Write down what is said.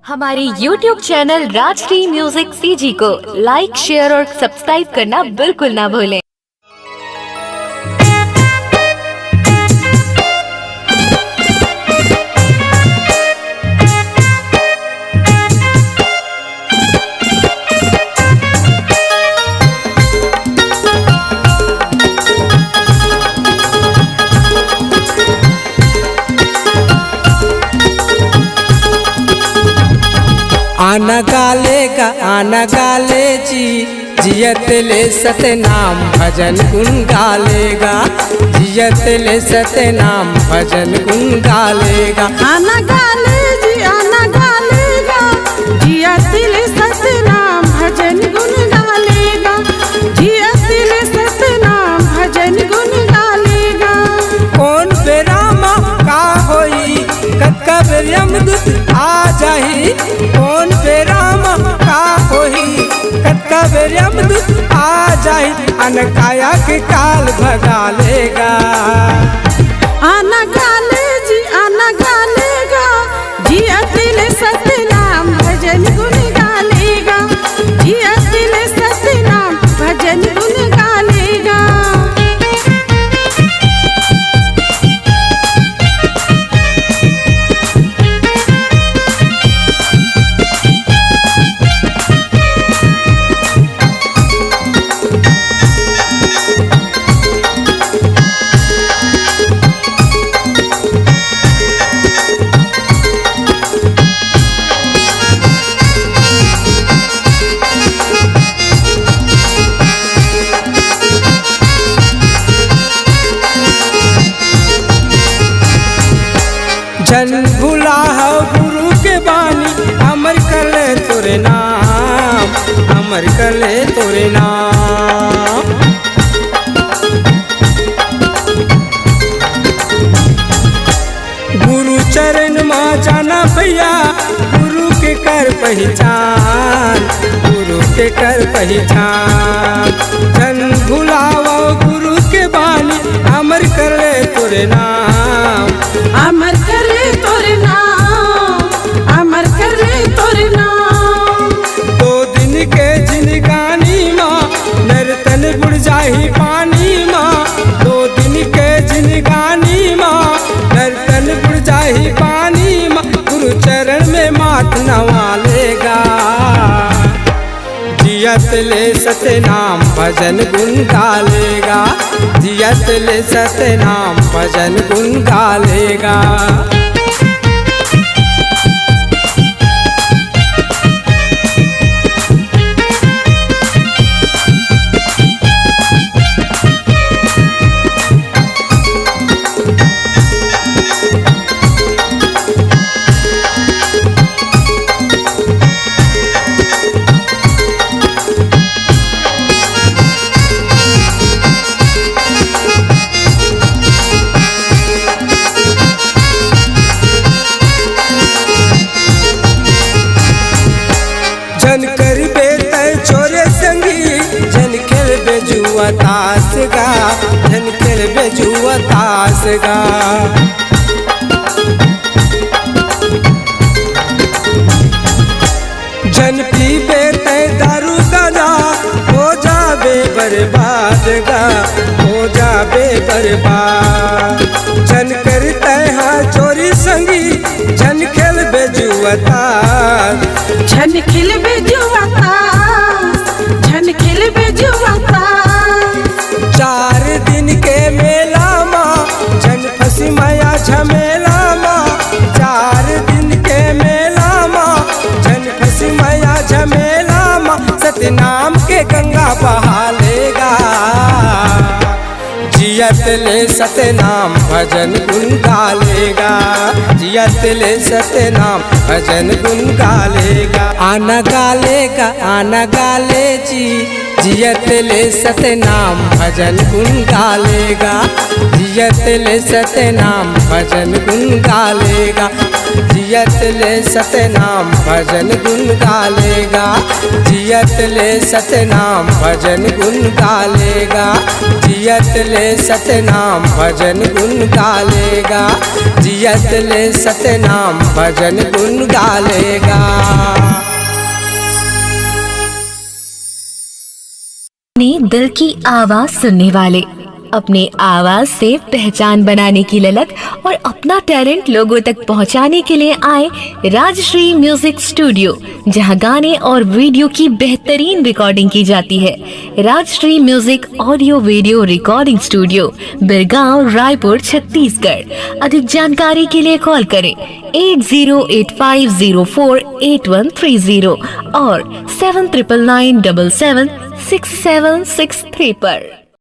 हमारे YouTube channel Rajshri music CG को लाइक, share और सब्सक्राइब करना बिल्कुल ना भूलें। आना गाले जी जियत ले सतनाम भजन गुन गालेगा, जियत ले सतनाम भजन गुन गालेगा। आना गाले जी आना गालेगा, जियत ले सतनाम भजन गुन गालेगा, जियत ले सतनाम भजन गुन गालेगा। कौन बेरामा का होई कब यमदूत आ जाही, कौन बेरामा का होई कब यमदूत आ जाही, अनकाया के काल भगा लेगा। आना गाले जी आना गालेगा, जियत ले सतनाम भजन गुन गालेगा, जियत ले सतनाम भजन गुन गालेगा। जन भुला हो गुरु के बानी, अमर कर ले तोरे नाम, अमर कर ले तोरे नाम। गुरु चरण में जाना भैया, गुरु के कर पहचान, गुरु के कर पहचान। जन भुलावा गुरु के बानी, अमर कर ले तोरे नाम, अमर कर ले तोरे नाम, अमर कर ले तोरे नाम। दो दिन के जिंदगानी माँ नर्तन बुड़ जाही पानी माँ, दो दिन के जिंदगानी माँ नर्तन बुड़ जाही पानी माँ। गुरु चरण में माथ नवा लेगा, जियत ले सतनाम भजन गुन गालेगा, जियत ले सतनाम भजन गुन गालेगा। जन कर बेतय छोरे संगी, जन खेल बेजुआ तास गा, जन खेल बेजुआ तास गा। जन पी बेतय दारू गाना, हो जाबे बर्बाद गा, हो जाबे बर्बाद। जन करते हैं चोरी संगी, जन खेल बेजुआ तास, झन खिल बेजुआ तास, झन खिल बेजुआ तास। 4 दिन के मेला माँ जन फंसी माया झमेला माँ, 4 दिन के मेला माँ जन फंसी माया झमेला माँ। सतनाम के गंगा बहा लेगा, जियत ले सतनाम भजन गुन गालेगा, जियत ले सतनाम भजन गुन गालेगा। आना गाले जी जियत ले सतनाम भजन गुण गालेगा, जियत ले सतनाम भजन गुण गालेगा, जियत ले सतनाम भजन गुण गालेगा, जियत ले सतनाम भजन गुण गालेगा, जियत ले सतनाम भजन गुण गालेगा, जियत ले सतनाम भजन गुण गालेगा। अपने दिल की आवाज सुनने वाले, अपने आवाज से पहचान बनाने की ललक और अपना टैलेंट लोगों तक पहुंचाने के लिए आए राजश्री म्यूजिक स्टूडियो, जहां गाने और वीडियो की बेहतरीन रिकॉर्डिंग की जाती है। Rajshri music audio video recording studio, Birgaon, Raipur, Chhattisgarh. अधिक जानकारी के लिए कॉल करें 8085048130 और 7999776763 पर।